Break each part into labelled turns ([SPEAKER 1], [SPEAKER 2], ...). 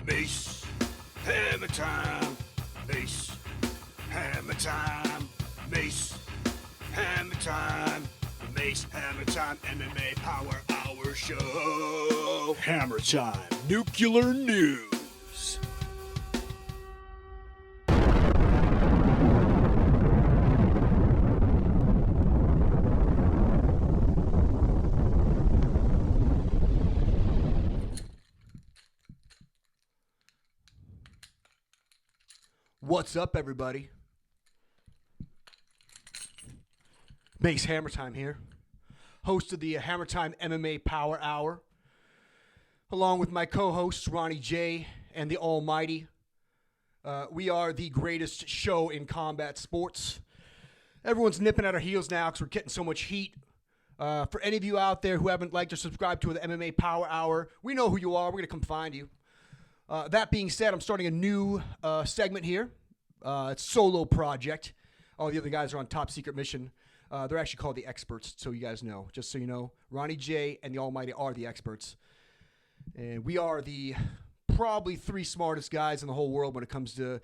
[SPEAKER 1] Mace, Hammertime, Mace, Hammertime, Mace, Hammertime, the Mace, Hammertime, MMA Power Hour Show. Hammertime, Nukular News.
[SPEAKER 2] What's up, everybody? Mace Hammertime here, host of the Hammertime MMA Power Hour, along with my co-hosts Ronnie J and the Almighty. We are the greatest show in combat sports. Everyone's nipping at our heels now because we're getting so much heat. For any of you out there who haven't liked or subscribed to the MMA Power Hour, we know who you are. We're going to come find you. That being said, I'm starting a new segment here. It's a solo project. All the other guys are on top secret mission. They're actually called the experts, so you guys know. Just so you know, Ronnie J and the Almighty are the experts. And we are the probably three smartest guys in the whole world when it comes to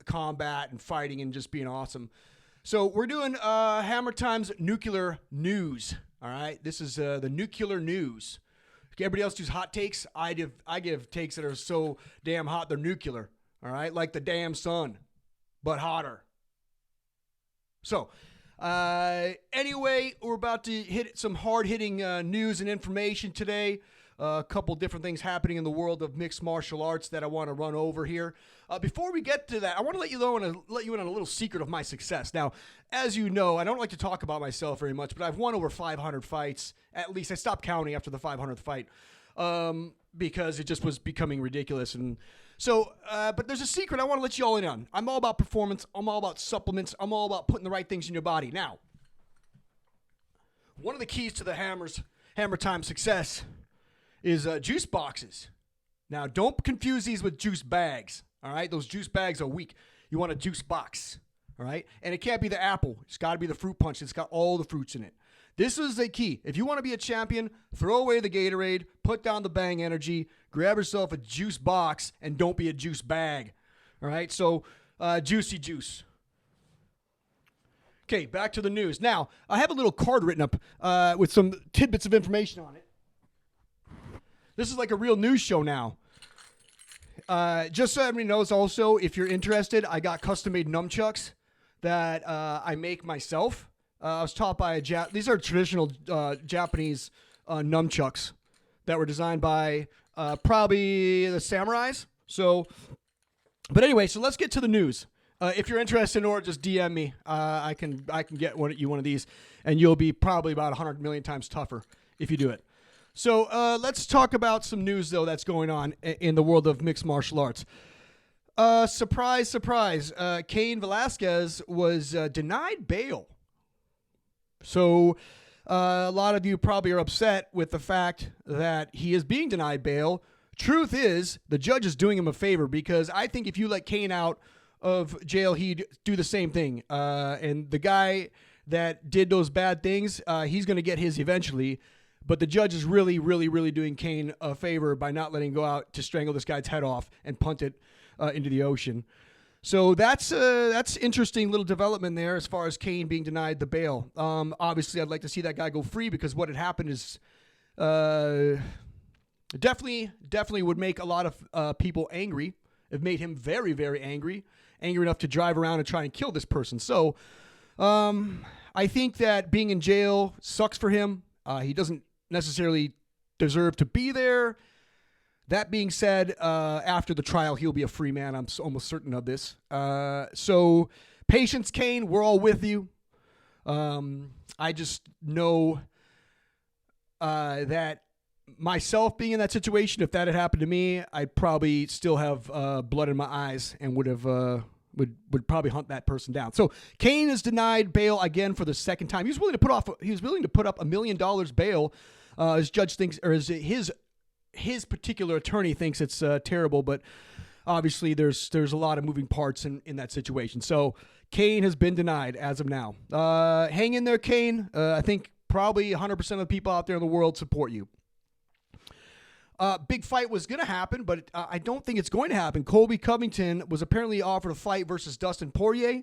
[SPEAKER 2] combat and fighting and just being awesome. So we're doing Hammertime's Nukular News. All right, this is the Nukular News. Everybody else does hot takes. I give takes that are so damn hot they're nuclear. All right, like the damn sun, but hotter. So, anyway, we're about to hit some hard-hitting news and information today. A couple different things happening in the world of mixed martial arts that I want to run over here. Before we get to that, I want to let you in on a little secret of my success. Now, as you know, I don't like to talk about myself very much, but I've won over 500 fights. At least I stopped counting after the 500th fight because it just was becoming ridiculous. And so, but there's a secret I want to let you all in on. I'm all about performance. I'm all about supplements. I'm all about putting the right things in your body. Now, one of the keys to the Hammertime success is juice boxes. Now, don't confuse these with juice bags, all right? Those juice bags are weak. You want a juice box, all right? And it can't be the apple. It's got to be the fruit punch. It's got all the fruits in it. This is the key. If you want to be a champion, throw away the Gatorade, put down the Bang Energy, grab yourself a juice box, and don't be a juice bag, all right? So, juicy juice. Okay, back to the news. Now, I have a little card written up with some tidbits of information on it. This is like a real news show now. Just so everybody knows also, if you're interested, I got custom-made nunchucks that I make myself. I was taught by these are traditional Japanese nunchucks that were designed by probably the samurais. So, but anyway, so let's get to the news. If you're interested, or just DM me, I can get you one of these, and you'll be probably about 100 million times tougher if you do it. So let's talk about some news, though, that's going on in the world of mixed martial arts. Surprise, surprise. Cain Velasquez was denied bail. So a lot of you probably are upset with the fact that he is being denied bail. Truth is, the judge is doing him a favor because I think if you let Cain out of jail, he'd do the same thing. And the guy that did those bad things, he's going to get his eventually. But the judge is really, really, really doing Cain a favor by not letting him go out to strangle this guy's head off and punt it into the ocean. So that's interesting little development there as far as Cain being denied the bail. Obviously, I'd like to see that guy go free because what had happened is definitely would make a lot of people angry. It made him very, very angry enough to drive around and try and kill this person. So I think that being in jail sucks for him. He doesn't necessarily deserve to be there. That being said, after the trial, he'll be a free man. I'm almost certain of this. So patience, Cain. We're all with you. I just know that myself being in that situation, if that had happened to me, I'd probably still have blood in my eyes and would probably hunt that person down. So Cain is denied bail again for the second time. He was willing to put up $1 million bail. His judge thinks, or his particular attorney thinks it's terrible, but obviously there's a lot of moving parts in that situation. So Cain has been denied as of now. Hang in there, Cain. I think probably 100% of the people out there in the world support you. Big fight was going to happen, but I don't think it's going to happen. Colby Covington was apparently offered a fight versus Dustin Poirier.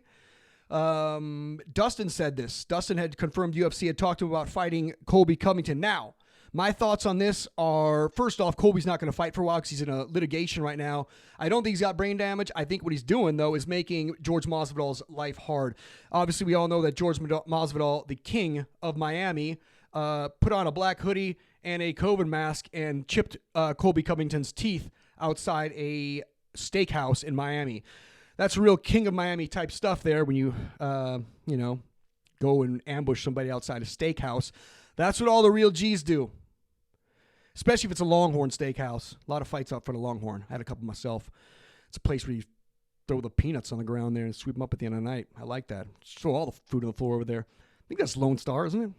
[SPEAKER 2] Dustin said this. Dustin had confirmed UFC had talked to him about fighting Colby Covington. Now, my thoughts on this are, first off, Colby's not going to fight for a while because he's in a litigation right now. I don't think he's got brain damage. I think what he's doing, though, is making George Masvidal's life hard. Obviously, we all know that George Masvidal, the king of Miami, put on a black hoodie and a COVID mask and chipped Colby Covington's teeth outside a steakhouse in Miami. That's real king of Miami type stuff there when you, go and ambush somebody outside a steakhouse. That's what all the real G's do, especially if it's a Longhorn steakhouse. A lot of fights out for the Longhorn. I had a couple myself. It's a place where you throw the peanuts on the ground there and sweep them up at the end of the night. I like that. Just throw all the food on the floor over there. I think that's Lone Star, isn't it?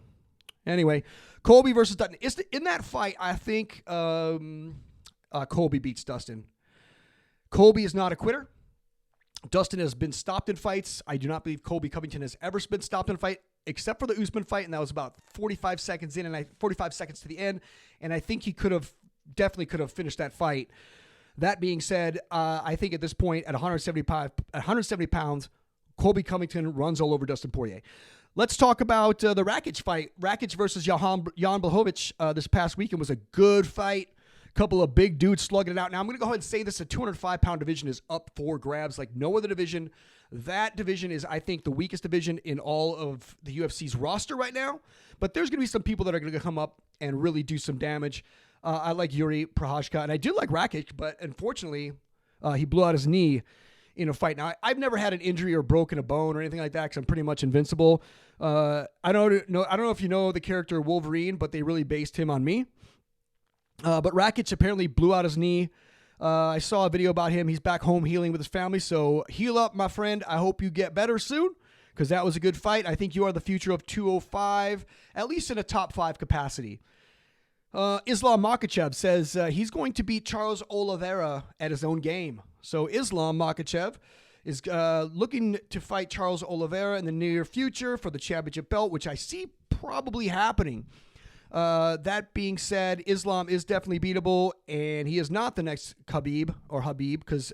[SPEAKER 2] Anyway, Colby versus Dustin. In that fight, I think Colby beats Dustin. Colby is not a quitter. Dustin has been stopped in fights. I do not believe Colby Covington has ever been stopped in a fight, except for the Usman fight, and that was about 45 seconds in, and 45 seconds to the end, and I think he definitely could have finished that fight. That being said, I think at this point, at 170 pounds, Colby Covington runs all over Dustin Poirier. Let's talk about the Rakic fight. Rakic versus Jan Blachowicz this past weekend was a good fight. Couple of big dudes slugging it out. Now, I'm going to go ahead and say this. The 205-pound division is up for grabs like no other division. That division is, I think, the weakest division in all of the UFC's roster right now. But there's going to be some people that are going to come up and really do some damage. I like Yuri Prochazka, and I do like Rakic, but unfortunately, he blew out his knee in a fight. Now, I've never had an injury or broken a bone or anything like that because I'm pretty much invincible. I don't know if you know the character Wolverine, but they really based him on me. But Rakic apparently blew out his knee. I saw a video about him. He's back home healing with his family. So heal up, my friend. I hope you get better soon because that was a good fight. I think you are the future of 205, at least in a top 5 capacity. Islam Makhachev says he's going to beat Charles Oliveira at his own game. So Islam Makhachev is looking to fight Charles Oliveira in the near future for the championship belt, which I see probably happening. That being said, Islam is definitely beatable, and he is not the next Khabib because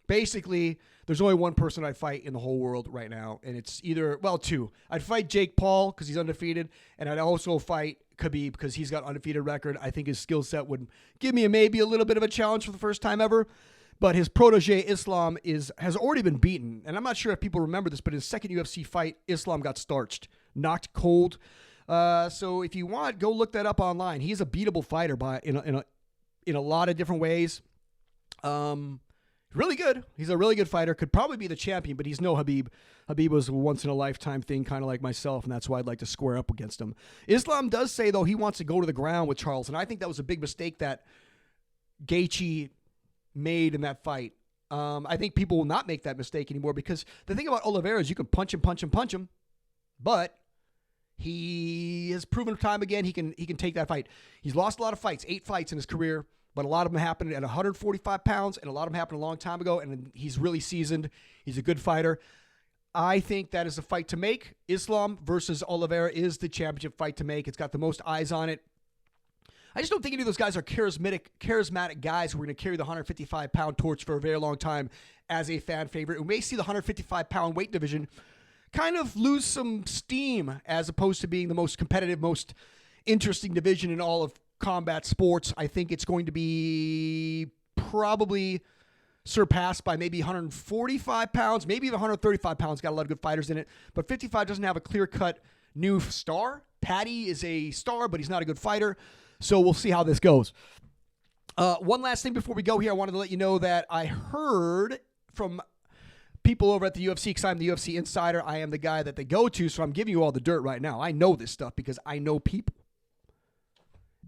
[SPEAKER 2] basically, there's only one person I'd fight in the whole world right now, and it's two. I'd fight Jake Paul because he's undefeated, and I'd also fight Khabib because he's got undefeated record. I think his skill set would give me maybe a little bit of a challenge for the first time ever. But his protege, Islam, has already been beaten. And I'm not sure if people remember this, but his second UFC fight, Islam got starched, knocked cold. So if you want, go look that up online. He's a beatable fighter in a lot of different ways. Really good. He's a really good fighter. Could probably be the champion, but he's no Khabib. Khabib was a once-in-a-lifetime thing, kind of like myself, and that's why I'd like to square up against him. Islam does say, though, he wants to go to the ground with Charles, and I think that was a big mistake that Gaethje made in that fight. I think people will not make that mistake anymore because the thing about Oliveira is you can punch him, but he has proven time again he can take that fight. He's lost a lot of fights, 8 fights in his career, but a lot of them happened at 145 pounds, and a lot of them happened a long time ago, and he's really seasoned. He's a good fighter. I think that is a fight to make. Islam versus Oliveira is the championship fight to make. It's got the most eyes on it. I just don't think any of those guys are charismatic guys who are going to carry the 155-pound torch for a very long time as a fan favorite. We may see the 155-pound weight division kind of lose some steam as opposed to being the most competitive, most interesting division in all of combat sports. I think it's going to be probably surpassed by maybe 145 pounds, maybe even 135 pounds. Got a lot of good fighters in it. But 55 doesn't have a clear-cut new star. Patty is a star, but he's not a good fighter. So we'll see how this goes. One last thing before we go here, I wanted to let you know that I heard from people over at the UFC, because I'm the UFC insider. I am the guy that they go to, so I'm giving you all the dirt right now. I know this stuff because I know people.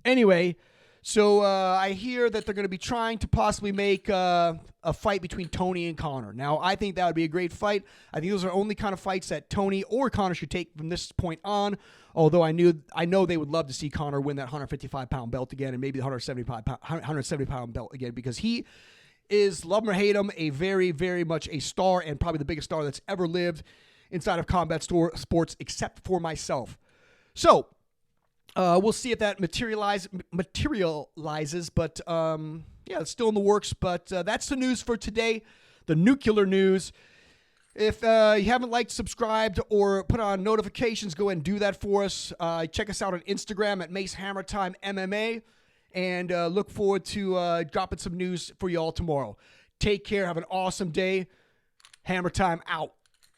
[SPEAKER 2] Anyway, so I hear that they're going to be trying to possibly make a fight between Tony and Conor. Now, I think that would be a great fight. I think those are only kind of fights that Tony or Conor should take from this point on. Although I know they would love to see Conor win that 155-pound belt again and maybe the 170-pound belt again because he is, love him or hate him, a very, very much a star and probably the biggest star that's ever lived inside of combat sports except for myself. So, We'll see if that materializes, but yeah, it's still in the works. But that's the news for today, the nuclear news. If you haven't liked, subscribed, or put on notifications, go ahead and do that for us. Check us out on Instagram at Mace Hammertime MMA, and look forward to dropping some news for you all tomorrow. Take care. Have an awesome day. Hammertime out.